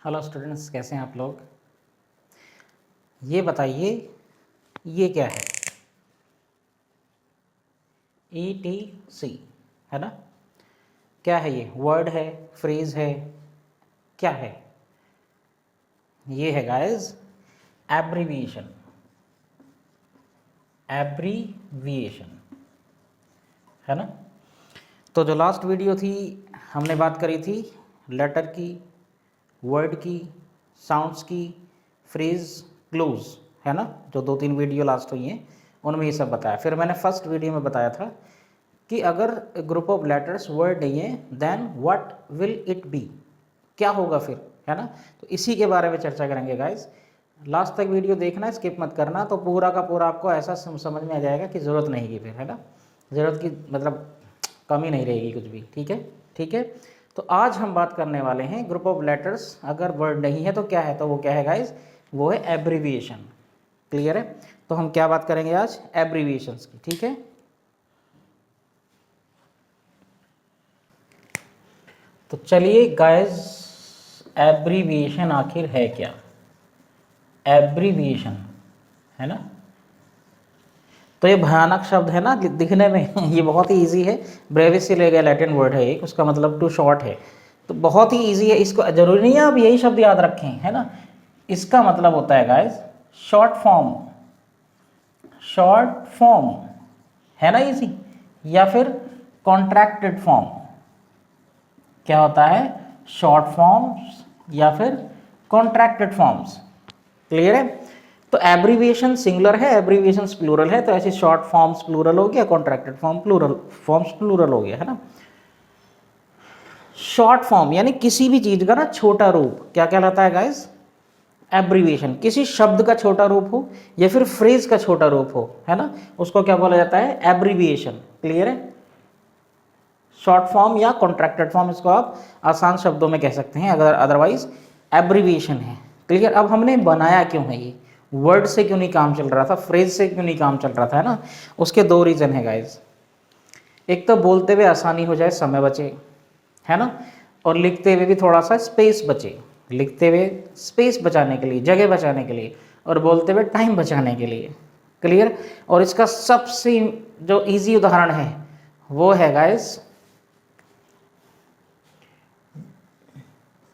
Hello students, कैसे हैं आप लोग। ये बताइए ये क्या है। ETC है ना। क्या है ये? वर्ड है, फ्रेज है, क्या है? ये है गाइस एब्रीविएशन। एब्रीविएशन है ना। तो जो लास्ट वीडियो थी हमने बात करी थी लेटर की, वर्ड की, साउंड्स की, फ्रेज, क्लूज है ना। जो 2-3 वीडियो लास्ट हुई हैं उनमें ये सब बताया। फिर मैंने फर्स्ट वीडियो में बताया था कि अगर ग्रुप ऑफ लेटर्स वर्ड नहीं है then what will it be, क्या होगा फिर, है ना। तो इसी के बारे में चर्चा करेंगे गाइस। लास्ट तक वीडियो देखना, स्किप मत करना, तो पूरा का पूरा आपको ऐसा समझ में आ जाएगा कि ज़रूरत नहीं की फिर, है ना। ज़रूरत की मतलब कमी नहीं रहेगी कुछ भी। ठीक है, ठीक है। तो आज हम बात करने वाले हैं ग्रुप ऑफ लेटर्स अगर वर्ड नहीं है तो क्या है। तो वो क्या है गाइस? वो है एब्रीविएशन। क्लियर है। तो हम क्या बात करेंगे आज? एब्रीविएशंस की। ठीक है। तो चलिए गाइस, एब्रीविएशन आखिर है क्या? एब्रीविएशन है ना। तो ये भयानक शब्द है ना दिखने में ये बहुत ही इजी है। ब्रेविस से ले गया लैटिन वर्ड है एक, उसका मतलब टू शॉर्ट है। तो बहुत ही इजी है, इसको जरूरी नहीं है आप यही शब्द याद रखें, है ना। इसका मतलब होता है guys short form. Short form है ना इजी, या फिर कॉन्ट्रैक्टेड फॉर्म। क्या होता है? शॉर्ट फॉर्म्स या फिर कॉन्ट्रैक्टेड फॉर्म्स। क्लियर है। तो एब्रीविएशन सिंगुलर है, एब्रीविएशन प्लूरल है, तो ऐसे शॉर्ट फॉर्म्स प्लूरल हो गया, contracted form plural forms plural हो गया, है ना। शॉर्ट फॉर्म यानी किसी भी चीज का ना छोटा रूप क्या कहलाता है गाइस? एब्रीविएशन। किसी शब्द का छोटा रूप हो या फिर फ्रेज का छोटा रूप हो, है ना, उसको क्या बोला जाता है? एब्रीविएशन। क्लियर है। शॉर्ट फॉर्म या कॉन्ट्रैक्टेड फॉर्म, इसको आप आसान शब्दों में कह सकते हैं, अगर अदरवाइज एब्रीविएशन है। क्लियर। अब हमने बनाया क्यों है ये? वर्ड से क्यों नहीं काम चल रहा था, फ्रेज से क्यों नहीं काम चल रहा था, है ना। उसके 2 रीजन है गाइज। एक तो बोलते हुए आसानी हो जाए, समय बचे, है ना, और लिखते हुए भी थोड़ा सा स्पेस बचे। लिखते हुए स्पेस बचाने के लिए, जगह बचाने के लिए, और बोलते हुए टाइम बचाने के लिए। क्लियर। और इसका सबसे जो इजी उदाहरण है वो है गाइस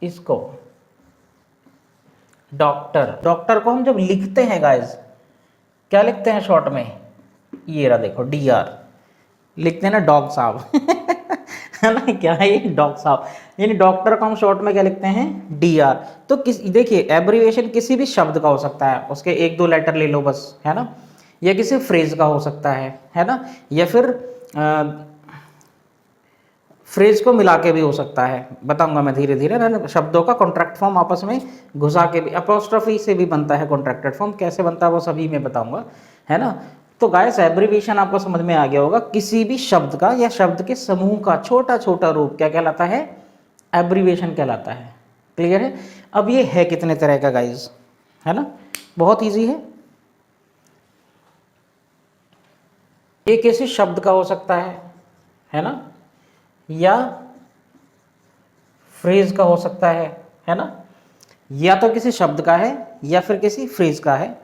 इसको, डॉक्टर। डॉक्टर को हम जब लिखते हैं गाइस क्या लिखते हैं शॉर्ट में? ये रहा देखो, DR लिखते हैं ना, डॉग साहब है ना। क्या है ये? डॉग साहब। यानी डॉक्टर को हम शॉर्ट में क्या लिखते हैं? DR। तो देखिए एब्रीविएशन किसी भी शब्द का हो सकता है, उसके 1-2 लेटर ले लो बस, है ना, या किसी फ्रेज का हो सकता है ना, या फिर फ्रेज को मिला के भी हो सकता है। बताऊंगा मैं धीरे धीरे ना, शब्दों का कॉन्ट्रैक्ट फॉर्म आपस में घुसा के भी, अपोस्ट्रोफी से भी बनता है कॉन्ट्रैक्टेड फॉर्म। कैसे बनता है वो सभी मैं बताऊंगा, है ना। तो गाइस एब्रीविएशन आपको समझ में आ गया होगा। किसी भी शब्द का या शब्द के समूह का छोटा छोटा रूप क्या कहलाता है? एब्रीविएशन कहलाता है। क्लियर है। अब ये है कितने तरह का गाइस, है ना, बहुत ईजी ये किसी शब्द का हो सकता है ना, या फ्रेज का हो सकता है ना, या तो किसी शब्द का है या फिर किसी फ्रेज का है,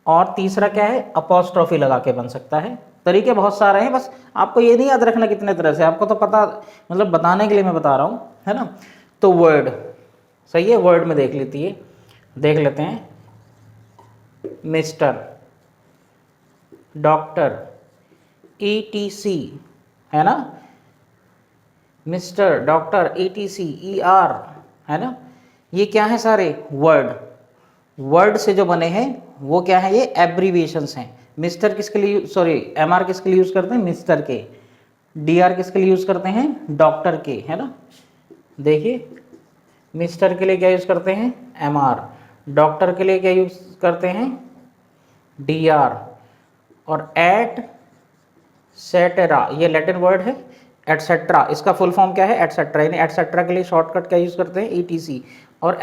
और तीसरा क्या है? अपोस्ट्रोफी लगा के बन सकता है। तरीके बहुत सारे हैं, बस आपको ये नहीं याद रखना कितने तरह से, आपको तो पता, मतलब बताने के लिए मैं बता रहा हूँ, है ना। तो वर्ड सही है, वर्ड में देख लेते हैं मिस्टर, डॉक्टर, ETC, है ना, मिस्टर, डॉक्टर, ETC, ER, है ना। ये क्या है? सारे वर्ड। वर्ड से जो बने हैं वो क्या है? ये एब्रीविएशंस हैं। मिस्टर किसके लिए, सॉरी, MR किसके लिए यूज करते हैं? मिस्टर के। DR किसके लिए यूज करते हैं? डॉक्टर के, है ना। देखिए मिस्टर के लिए क्या यूज करते हैं? MR। डॉक्टर के लिए क्या यूज करते हैं? DR। और एटसेट्रा, ये लैटिन वर्ड है, एटसेट्रा, इसका फुल फॉर्म क्या है? एटसेट्रा। यानी एटसेट्रा के लिए शॉर्टकट क्या यूज करते हैं? ETC। और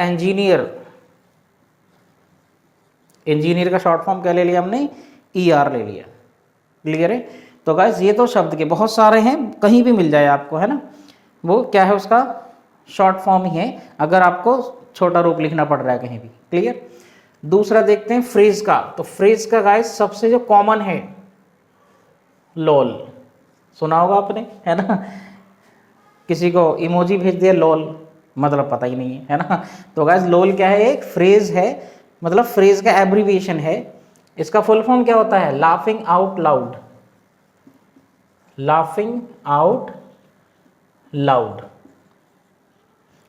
इंजीनियर का शॉर्ट फॉर्म क्या ले लिया हमने? ER ले लिया। क्लियर है। तो गाइस ये तो शब्द के बहुत सारे हैं, कहीं भी मिल जाए आपको, है ना, वो क्या है? उसका शॉर्ट फॉर्म ही है। अगर आपको छोटा रूप लिखना पड़ रहा है कहीं भी। क्लियर। दूसरा देखते हैं फ्रेज का। तो फ्रेज का गाइस सबसे जो कॉमन है लोल, सुना होगा आपने, है ना। किसी को इमोजी भेज दिया लोल, मतलब पता ही नहीं है ना। तो गाइस लोल क्या है, एक फ्रेज है, मतलब फ्रेज का एब्रीविएशन है। इसका फुल फॉर्म क्या होता है, laughing out loud, laughing out loud,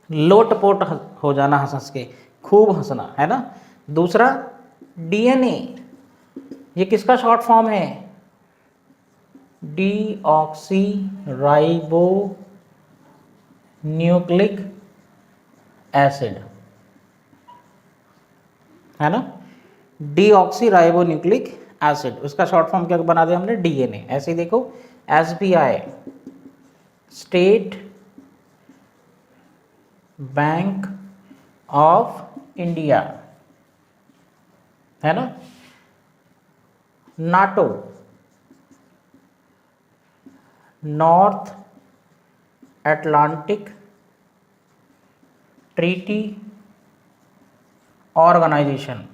लोटपोट हो जाना हंस हंस के, खूब हंसना, है ना। दूसरा डीएनए, ये किसका शॉर्ट फॉर्म है, डीऑक्सी राइबो न्यूक्लिक एसिड, है ना। डीऑक्सी राइबो न्यूक्लिक एसिड, उसका शॉर्ट फॉर्म क्या बना दिया हमने, डीएनए। ऐसे ही देखो SBI, state bank of India, है ना। NATO, North Atlantic Treaty Organization,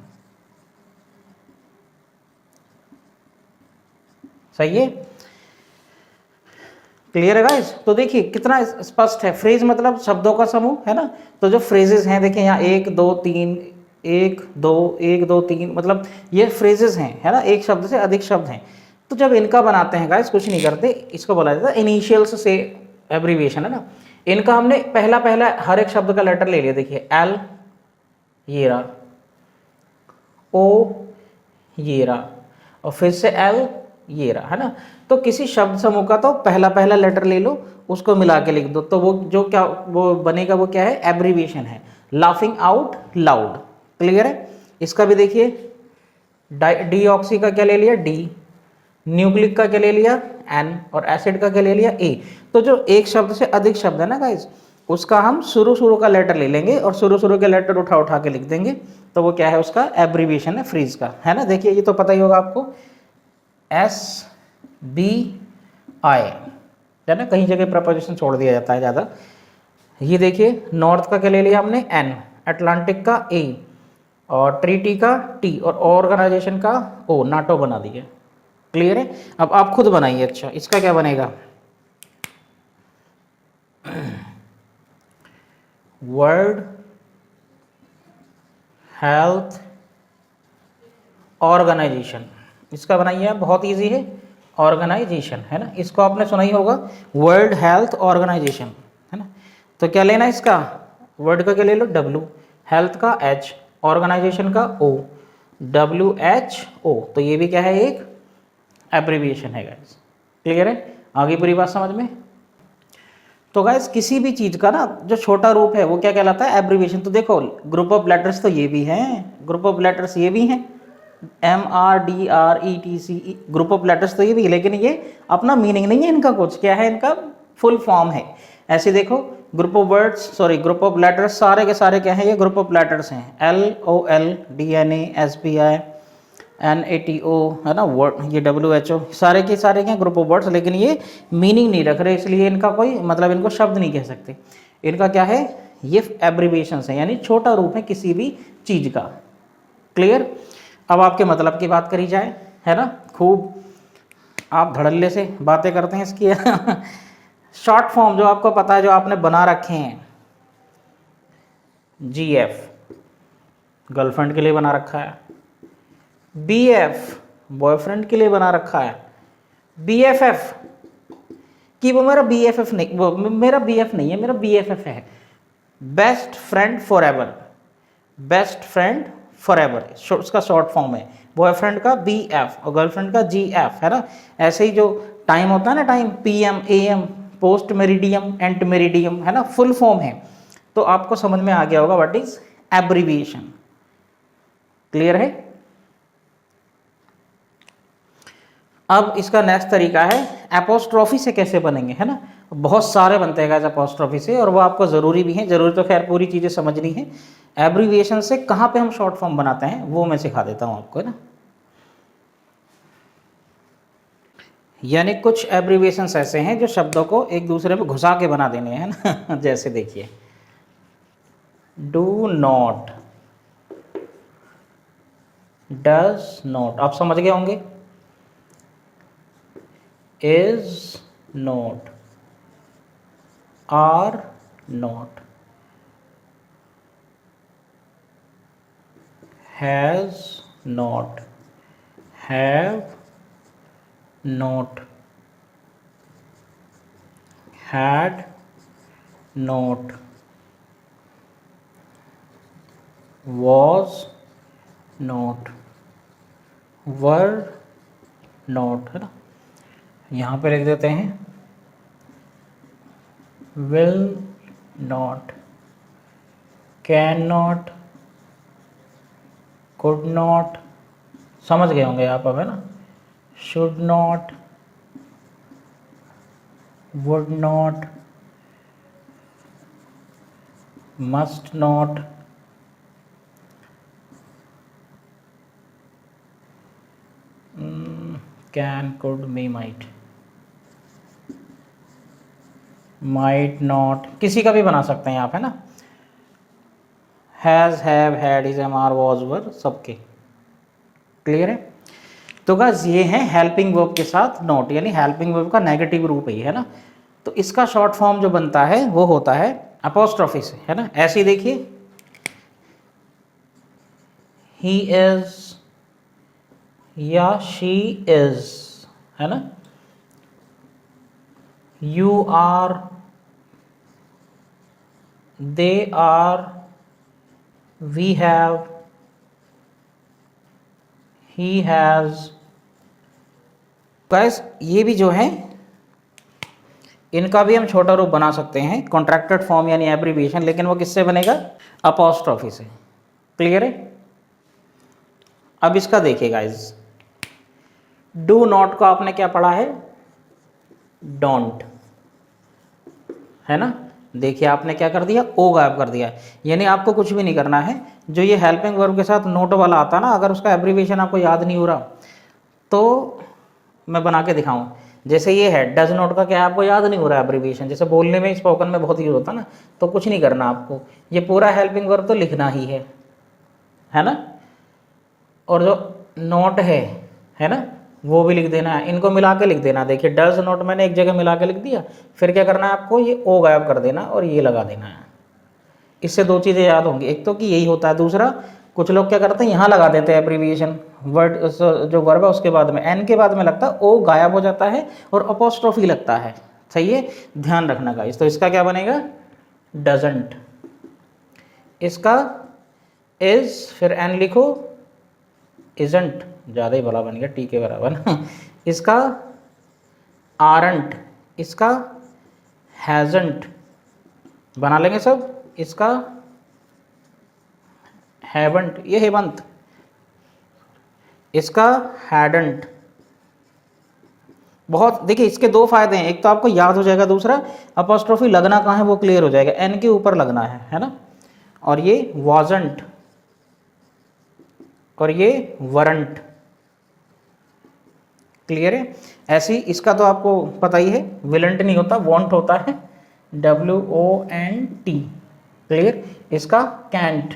सही है। क्लियर है गाइस। तो देखिए कितना स्पष्ट है, फ्रेज मतलब शब्दों का समूह, है ना। तो जो फ्रेजेस हैं देखिए यहाँ 1 2 3, 1 2 1 2 3, मतलब ये फ्रेजेस हैं, है ना, एक शब्द से अधिक शब्द हैं। तो जब इनका बनाते हैं गाइस कुछ नहीं करते, इसको बोला जाता है इनिशियल्स से एब्रीविएशन, है ना। इनका हमने पहला पहला हर एक शब्द का लेटर ले लिया, देखिए एल ये रहा, ओ ये रहा, और फिर से एल ये रहा, है ना। तो किसी शब्द समूह का तो पहला पहला लेटर ले लो, उसको मिला के लिख दो, तो वो जो क्या वो बनेगा, वो क्या है, एब्रीविएशन है, लाफिंग आउट लाउड। क्लियर है। इसका भी देखिए डीऑक्सी का क्या ले लिया, डी, न्यूक्लिक का क्या ले लिया, एन, और एसिड का क्या ले लिया, ए। तो जो एक शब्द से अधिक शब्द है ना गाइस, उसका हम शुरू का लेटर ले लेंगे और शुरू के लेटर उठा उठा के लिख देंगे, तो वो क्या है, उसका एब्रीविएशन है फ्रीज का, है ना। देखिए ये तो पता ही होगा आपको, एस बी आई, है ना, कहीं जगह प्रपोजिशन छोड़ दिया जाता है ज़्यादा। ये देखिए नॉर्थ का क्या ले लिया हमने, एन, अटलांटिक का ए, और ट्रीटी का टी, और ऑर्गेनाइजेशन का ओ, नाटो बना दिया। क्लियर है। अब आप खुद बनाइए। अच्छा इसका क्या बनेगा, वर्ल्ड हेल्थ ऑर्गेनाइजेशन, इसका बनाइए आप, बहुत इजी है, ऑर्गेनाइजेशन, है ना। इसको आपने सुना ही होगा, वर्ल्ड हेल्थ ऑर्गेनाइजेशन, है ना। तो क्या लेना इसका, वर्ड का क्या ले लो, डब्ल्यू, हेल्थ का एच, ऑर्गेनाइजेशन का ओ, WHO, तो ये भी क्या है, एक एब्रीविएशन है गाइस। क्लियर है, आगे पूरी बात समझ में। तो गाइस किसी भी चीज का ना जो छोटा रूप है वो क्या कहलाता है, एब्रीविएशन। तो देखो ग्रुप ऑफ लेटर्स तो ये भी हैं, ग्रुप ऑफ लेटर्स ये भी हैं, MRDRETC, ग्रुप ऑफ लेटर्स तो ये भी, लेकिन ये अपना मीनिंग नहीं है इनका, कुछ क्या है, इनका फुल फॉर्म है। ऐसे देखो group of words, sorry group of letters, सारे के सारे क्या है, ये ग्रुप ऑफ लेटर्स हैं, LOL, DNA, SBI, NATO, है ना, वर्ड ये WHO, सारे के सारे क्या ग्रुप ऑफ वर्ड्स, लेकिन ये मीनिंग नहीं रख रहे, इसलिए इनका कोई मतलब, इनको शब्द नहीं कह सकते। इनका क्या है, ये एब्रीविएशंस हैं, यानी छोटा रूप है किसी भी चीज का। क्लियर। अब आपके मतलब की बात करी जाए, है ना, खूब आप धड़ल्ले से बातें करते हैं इसकी। शॉर्ट फॉर्म जो आपको पता है, जो आपने बना रखे हैं, GF गर्लफ्रेंड के लिए बना रखा है, BF बॉयफ्रेंड के लिए बना रखा है, BFF कि वो मेरा BFF नहीं, वो मेरा BF नहीं है, मेरा BFF है, best friend for ever, best friend for ever उसका शॉर्ट फॉर्म है, बॉयफ्रेंड का BF और गर्लफ्रेंड का GF, है ना। ऐसे ही जो टाइम होता है ना, time PM AM, post meridiem, ant meridiem, है ना, फुल फॉर्म है। तो आपको समझ में आ गया होगा व्हाट इज एब्रीविएशन। क्लियर है। अब इसका नेक्स्ट तरीका है एपोस्ट्रोफी से कैसे बनेंगे, है ना। बहुत सारे बनते हैं एपोस्ट्रोफी से, और वो आपको ज़रूरी भी है, ज़रूरी तो खैर पूरी चीज़ें समझनी है। एब्रीविएशन से कहाँ पे हम शॉर्ट फॉर्म बनाते हैं वो मैं सिखा देता हूँ आपको, है ना। यानी कुछ एब्रीविएशंस ऐसे हैं जो शब्दों को एक दूसरे में घुसा के बना देने हैं ना। जैसे देखिए डू नॉट, डज नॉट, आप समझ गए होंगे। Is not, are not, has not, have not, had not, was not, were not, है ना। यहाँ पे लिख देते हैं will not, can not, could not, समझ गए होंगे आप अब, है ना। should not, would not, must not, can, could, may, might not, किसी का भी बना सकते हैं आप, है ना। Has, have, had, is, am, are, was, were, सबके। क्लियर है। तो गाइस ये है हेल्पिंग वर्ब के साथ नॉट, यानी हेल्पिंग वर्ब का नेगेटिव रूप है ना। तो इसका शॉर्ट फॉर्म जो बनता है वो होता है अपोस्ट्रोफी से, है ना। ऐसे ही देखिए, ही इज या शी इज, है ना। You are, they are, we have, he has. Guys ये भी जो है इनका भी हम छोटा रूप बना सकते हैं, कॉन्ट्रैक्टेड फॉर्म यानी एब्रीविएशन, लेकिन वो किससे बनेगा? अपोस्ट्रोफी से। क्लियर है। अब इसका देखिए गाइस, डू नॉट को आपने क्या पढ़ा है? डोंट, है ना। देखिए आपने क्या कर दिया, ओ गायब कर दिया, यानी आपको कुछ भी नहीं करना है। जो ये हेल्पिंग वर्ब के साथ नोट वाला आता ना, अगर उसका एब्रीविएशन आपको याद नहीं हो रहा तो मैं बना के दिखाऊं। जैसे ये है डज नॉट का क्या है, आपको याद नहीं हो रहा है एब्रीविएशन, जैसे बोलने में स्पोकन में बहुत यूज होता है ना, तो कुछ नहीं करना आपको, ये पूरा हेल्पिंग वर्ब तो लिखना ही है ना। और जो नॉट है ना, वो भी लिख देना है, इनको मिला के लिख देना। देखिए डज नॉट मैंने एक जगह मिला के लिख दिया, फिर क्या करना है आपको, ये ओ गायब कर देना और ये लगा देना है। इससे दो चीज़ें याद होंगी, एक तो कि यही होता है, दूसरा कुछ लोग क्या करते हैं यहाँ लगा देते हैं एब्रीविएशन, वर्ड जो वर्ब है उसके बाद में एन के बाद में लगता है ओ गायब हो जाता है और अपोस्ट्रोफी लगता है। सही है, ध्यान रखना गाइस। तो इसका क्या बनेगा? डजंट। इसका इज, फिर एन लिखो, इजंट, ज़्यादा ही बड़ा बन गया, टी के बराबर ना। इसका आरंट, इसका हैजंट, बना लेंगे सब। इसका हैवंट, ये हेवंत। इसका हैडंट। बहुत देखिए इसके दो फायदे हैं, एक तो आपको याद हो जाएगा, दूसरा अपोस्ट्रोफी लगना कहाँ है वो क्लियर हो जाएगा, एन के ऊपर लगना है ना। और ये वाजंट और ये वरंट। क्लियर है। ऐसे ही इसका तो आपको पता ही है, विलेंट नहीं होता, वॉन्ट होता है, WONT। क्लियर। इसका कैंट,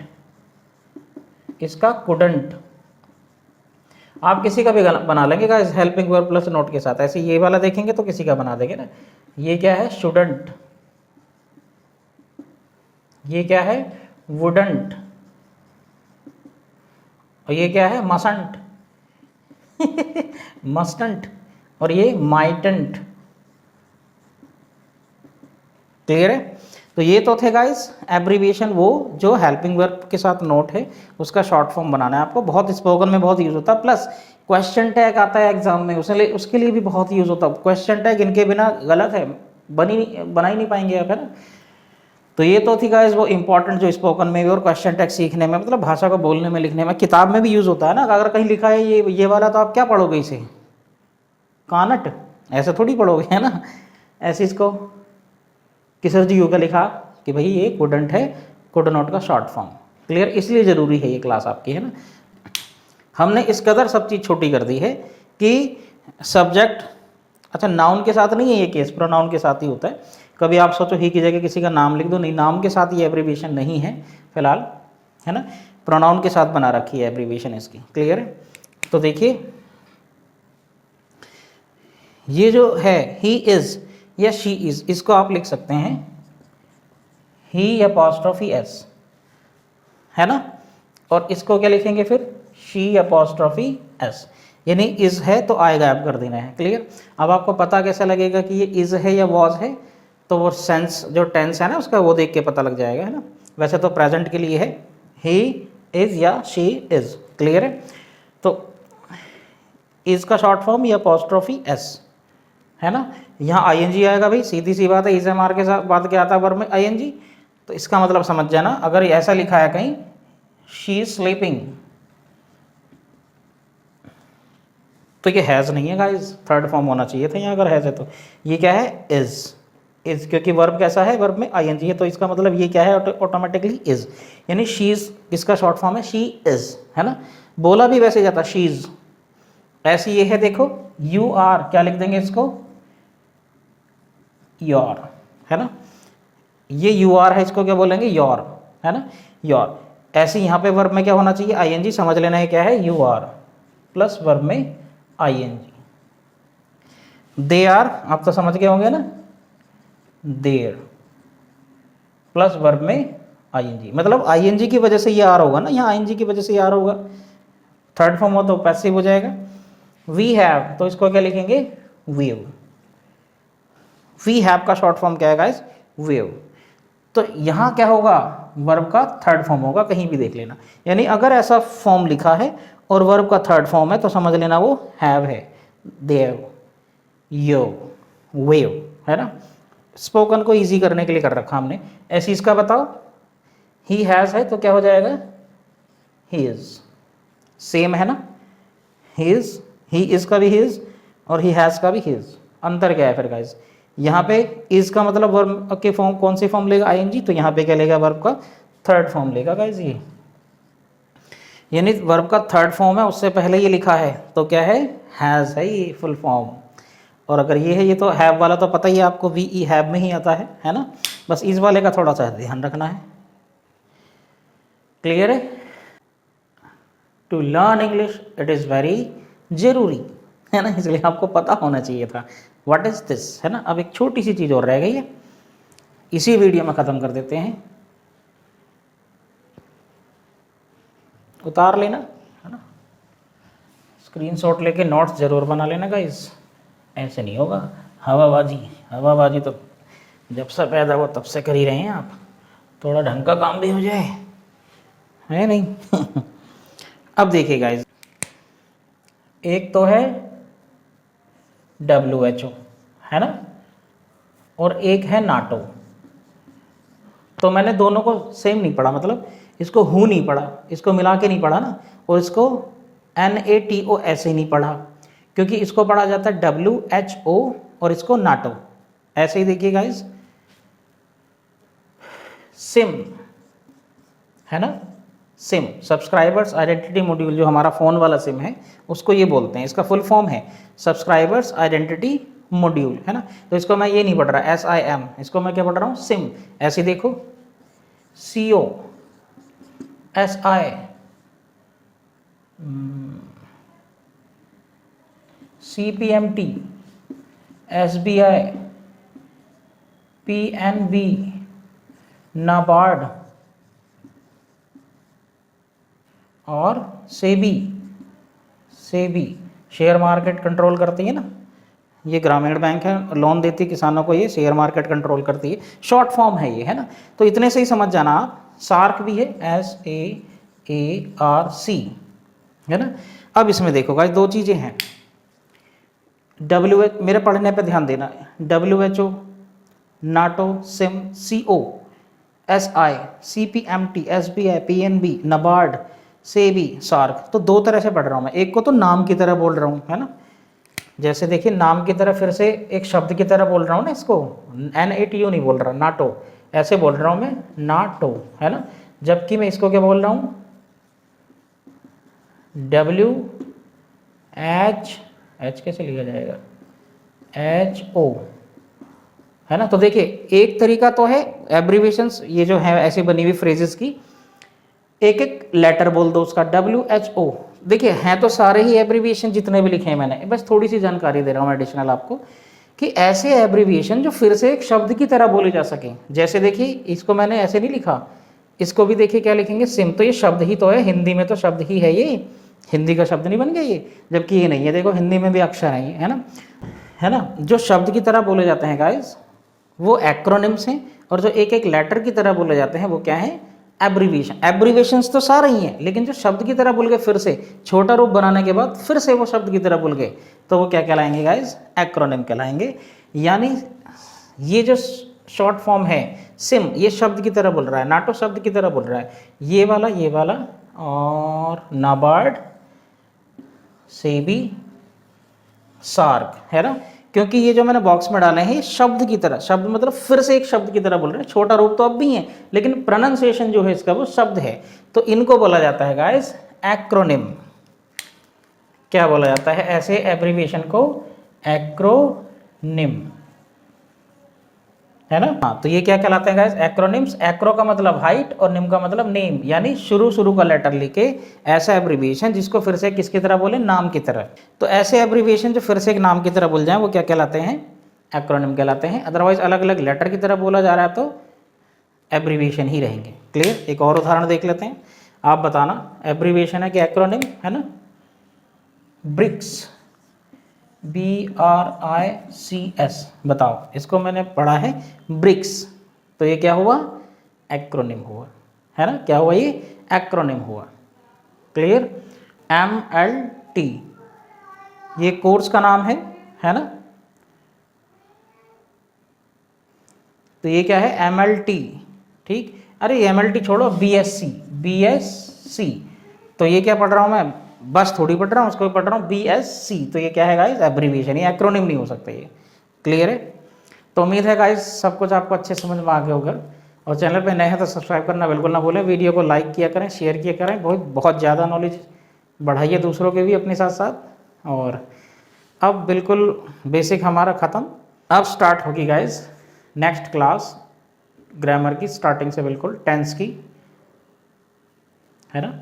इसका कुडंट। आप किसी का भी बना लेंगे guys helping verb plus note के साथ। ऐसे ये वाला देखेंगे तो किसी का बना देंगे ना। ये क्या है? शुडंट। ये क्या है? वुडंट। और ये क्या है? मसंट। मस्टंट। और ये माइटेंट। क्लियर है। तो ये तो थे गाइस एब्रीविएशन, वो जो हेल्पिंग वर्ब के साथ नोट है उसका शॉर्ट फॉर्म बनाना है आपको। बहुत स्पोकन में बहुत यूज होता है, प्लस क्वेश्चन टैग आता है एग्जाम में, उसके लिए भी बहुत यूज होता है। क्वेश्चन टैग इनके बिना गलत है, बना ही नहीं पाएंगे आप, है ना। तो ये तो थी गाइस वो इंपॉर्टेंट जो स्पोकन में भी और क्वेश्चन टैग सीखने में, मतलब भाषा को बोलने में लिखने में, किताब में भी यूज होता है ना। अगर कहीं लिखा है ये वाला, तो आप क्या पढ़ोगे इसे? कानट, ऐसे थोड़ी पढ़ोगे, है ना। ऐसे इसको किशोर जी का लिखा कि भाई ये कुडंट है, कुड नॉट का शॉर्ट फॉर्म। क्लियर। इसलिए ज़रूरी है ये क्लास आपकी, है ना। हमने इस कदर सब चीज़ छोटी कर दी है कि सब्जेक्ट, अच्छा नाउन के साथ नहीं है ये केस, प्रोनाउन के साथ ही होता है। कभी आप सोचो ही की जगह किसी का नाम लिख दो, नहीं, नाम के साथ ये एब्रीविएशन नहीं है फिलहाल, है ना, प्रोनाउन के साथ बना रखी है एब्रीविएशन इसकी। क्लियर है? तो देखिए ये जो है ही इज़ या शी इज़, इसको आप लिख सकते हैं ही अपॉस्ट्रोफी एस, है ना, और इसको क्या लिखेंगे फिर शी अपॉस्ट्रोफी एस, यानी इज़ है तो आए गायब कर देना है। क्लियर? अब आपको पता कैसे लगेगा कि ये इज़ है या वॉज है? तो वो सेंस जो टेंस है ना उसका वो देख के पता लग जाएगा, है ना। वैसे तो प्रेजेंट के लिए है ही इज़ या शी इज़। क्लियर है? तो इज़ का शॉर्ट फॉर्म या अपॉस्ट्रोफी एस, है ना। यहाँ आईएनजी आएगा भाई, सीधी सी बात है, इज एम आर के साथ बाद क्या आता है वर्ब में? आईएनजी। तो इसका मतलब समझ जाना, अगर ऐसा लिखा है कहीं शी इज स्लीपिंग, तो ये हैज़ नहीं है गाइस, थर्ड फॉर्म होना चाहिए था यहाँ, अगर हैज़ है तो। ये क्या है? इज, क्योंकि वर्ब कैसा है? वर्ब में आईएनजी है, तो इसका मतलब ये क्या है? ऑटोमेटिकली इज, यानी शी इज, इसका शॉर्ट फॉर्म है शी इज, है ना। बोला भी वैसे जाता शी इज, ऐसी ये है देखो यू आर, क्या लिख देंगे इसको? योर, है ना। ये यू आर है, इसको क्या बोलेंगे? योर, है ना, योर। ऐसे यहाँ पे वर्ब में क्या होना चाहिए? आईएनजी। समझ लेना है क्या है? यू आर प्लस वर्ब में आईएनजी। दे आर, आप तो समझ गए होंगे ना, देर प्लस वर्ब में आईएनजी, मतलब आईएनजी की वजह से ये आर होगा ना, यहाँ आईएनजी की वजह से ये आर होगा। थर्ड फॉर्म हो तो पैसिव हो जाएगा। वी हैव, तो इसको क्या लिखेंगे? वीव। वी हैव का शॉर्ट फॉर्म क्या है गाइस? वेव। तो यहाँ क्या होगा? वर्ब का थर्ड फॉर्म होगा, कहीं भी देख लेना। यानी अगर ऐसा फॉर्म लिखा है और वर्ब का थर्ड फॉर्म है तो समझ लेना वो हैव है, देव, यो, वेव, है ना। स्पोकन को इजी करने के लिए कर रखा हमने। ऐसी इसका बताओ, ही हैज़ है तो क्या हो जाएगा? He is. सेम है ना, ही इज, ही इज का भी ही इज और ही हैज़ का भी ही इज। अंतर क्या है फिर गाइस? यहाँ पे इज का मतलब वर्ब के फॉर्म कौन से फॉर्म लेगा? आईएनजी। तो यहाँ पे क्या लेगा? वर्ब का थर्ड फॉर्म लेगा गाइस ये, यानी वर्ब का थर्ड फॉर्म है, उससे पहले ये लिखा है तो क्या है? हैज़ है ये फुल फॉर्म। और अगर ये है, ये तो हैव वाला तो पता ही है आपको, वी ई हैव में ही आता है ना। बस इस वाले का थोड़ा सा ध्यान रखना है। क्लियर है? To learn English it is very जरूरी, है ना, इसलिए आपको पता होना चाहिए था व्हाट इज दिस, है ना। अब एक छोटी सी चीज़ और रह गई है, इसी वीडियो में ख़त्म कर देते हैं। उतार लेना, है ना, स्क्रीनशॉट लेके नोट्स ज़रूर बना लेना गाइस, ऐसे नहीं होगा। हवाबाजी, हवाबाजी तो जब से पैदा हुआ तब से कर ही रहे हैं आप, थोड़ा ढंग का काम भी हो जाए, है नहीं। अब देखिए गाइस, एक तो है WHO, है ना, और एक है नाटो। तो मैंने दोनों को सेम नहीं पढ़ा, मतलब इसको हु नहीं पढ़ा, इसको मिला के नहीं पढ़ा ना, और इसको NATO ऐसे नहीं पढ़ा, क्योंकि इसको पढ़ा जाता है WHO और इसको नाटो। ऐसे ही देखिए गाइस, सिम, है ना, सिम, सब्सक्राइबर्स आइडेंटिटी मॉड्यूल, जो हमारा फ़ोन वाला सिम है उसको ये बोलते हैं। इसका फुल फॉर्म है सब्सक्राइबर्स आइडेंटिटी मॉड्यूल, है ना। तो इसको मैं ये नहीं पढ़ रहा SIM, इसको मैं क्या पढ़ रहा हूँ? सिम। ऐसे देखो CO, SI, CPMT, SBI, PNB, NABARD और SEBI. SEBI share market control करती है ना, ये ग्रामीण बैंक है, लोन देती है किसानों को, ये शेयर मार्केट कंट्रोल करती है, शॉर्ट फॉर्म है ये, है ना। तो इतने से ही समझ जाना आप। सार्क भी है, SAARC, है ना। अब इसमें देखो गाइस, दो चीज़ें हैं। WHO, मेरे पढ़ने पे ध्यान देना, WHO, NATO, SIM, CO, SI, CPMT, SBI, PNB, NABARD, SEBI, SAARC. तो दो तरह से पढ़ रहा हूँ मैं, एक को तो नाम की तरह बोल रहा हूँ, है ना, जैसे देखिए नाम की तरह, फिर से एक शब्द की तरह बोल रहा हूँ ना, इसको NATO नहीं बोल रहा, नाटो, ऐसे बोल रहा हूँ मैं, नाटो, है ना। जबकि मैं इसको क्या बोल रहा हूँ? WH कैसे लिखा जाएगा? HO, है ना। तो देखिए एक तरीका तो है एब्रीविएशंस, ये जो है ऐसी बनी हुई फ्रेजेस की, एक एक लेटर बोल दो उसका, WHO। देखिए हैं तो सारे ही एब्रीविएशन जितने भी लिखे हैं मैंने, बस थोड़ी सी जानकारी दे रहा हूँ एडिशनल आपको, कि ऐसे एब्रीविएशन जो फिर से एक शब्द की तरह बोले जा सकें। जैसे देखिए इसको मैंने ऐसे नहीं लिखा, इसको भी देखिए क्या लिखेंगे, सिम, तो ये शब्द ही तो है, हिंदी में तो शब्द ही है, ये हिंदी का शब्द नहीं बन गया ये, जबकि ये नहीं है, देखो हिंदी में भी अक्षर है ना, है ना। जो शब्द की तरह बोले जाते हैं गाइस वो एक्रोनिम्स हैं, और जो एक एक लेटर की तरह बोले जाते हैं वो क्या है, एब्रीविएशन। एब्रीविएशंस तो सारे ही हैं, लेकिन जो शब्द की तरह बोल गए फिर से छोटा रूप बनाने के बाद फिर से वो शब्द की तरह बोल गए, तो वो क्या कहलाएंगे गाइस, एक्रोनिम कहलाएंगे। यानी ये जो शॉर्ट फॉर्म है सिम, ये शब्द की तरह बोल रहा है, नाटो शब्द की तरह बोल रहा है, ये वाला और नाबार्ड, सेबी, सार्क, है ना। क्योंकि ये जो मैंने बॉक्स में डाले हैं शब्द की तरह, शब्द मतलब फिर से एक शब्द की तरह बोल रहे हैं, छोटा रूप तो अब भी है लेकिन प्रोनाउंसिएशन जो है इसका वो शब्द है, तो इनको बोला जाता है गाइस एक्रोनिम। क्या बोला जाता है ऐसे एब्रीविएशन को, एक्रोनिम, है ना। हाँ, तो ये क्या कहलाते हैं गाइस, एक्रोनिम्स। एक्रो का मतलब हाइट और निम का मतलब नेम, यानी शुरू का लेटर लेके ऐसा एब्रीविएशन जिसको फिर से किसकी तरह बोले, नाम की तरह। तो ऐसे एब्रीविएशन जो फिर से एक नाम की तरह बोल जाए वो क्या कहलाते हैं, एक्रोनिम कहलाते हैं। अदरवाइज अलग अलग लेटर की तरह बोला जा रहा है तो एब्रीविएशन ही रहेंगे। क्लियर। एक और उदाहरण देख लेते हैं, आप बताना एब्रीविएशन है कि एक्रोनिम, है ना। ब्रिक्स, BRICS, बताओ, इसको मैंने पढ़ा है ब्रिक्स, तो ये क्या हुआ, एक्रोनिम हुआ, है ना। क्या हुआ, ये एक्रोनिम हुआ। क्लियर। MLT, ये कोर्स का नाम है ना। तो ये क्या है, MLT, ठीक। अरे MLT छोड़ो, BSc, तो ये क्या पढ़ रहा हूँ मैं, बस थोड़ी पढ़ रहा हूँ, उसको भी पढ़ रहा हूँ, BSc, तो ये क्या है गाइस, एब्रीविएशन, ये एक्रोनिम नहीं हो सकता ये। क्लियर है। तो उम्मीद है गाइस सब कुछ आपको अच्छे समझ में आ गया होगा, और चैनल पे नए हैं तो सब्सक्राइब करना बिल्कुल ना भूलें, वीडियो को लाइक किया करें, शेयर किया करें, बहुत ज़्यादा नॉलेज बढ़ाइए दूसरों के भी अपने साथ साथ। और अब बिल्कुल बेसिक हमारा ख़त्म, अब स्टार्ट होगी गाइस नेक्स्ट क्लास ग्रामर की, स्टार्टिंग से बिल्कुल टेंस की, है ना।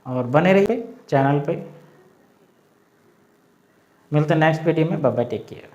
और बने रहिए चैनल पे, मिलते हैं नेक्स्ट वीडियो में, बाय बाय, टेक केयर।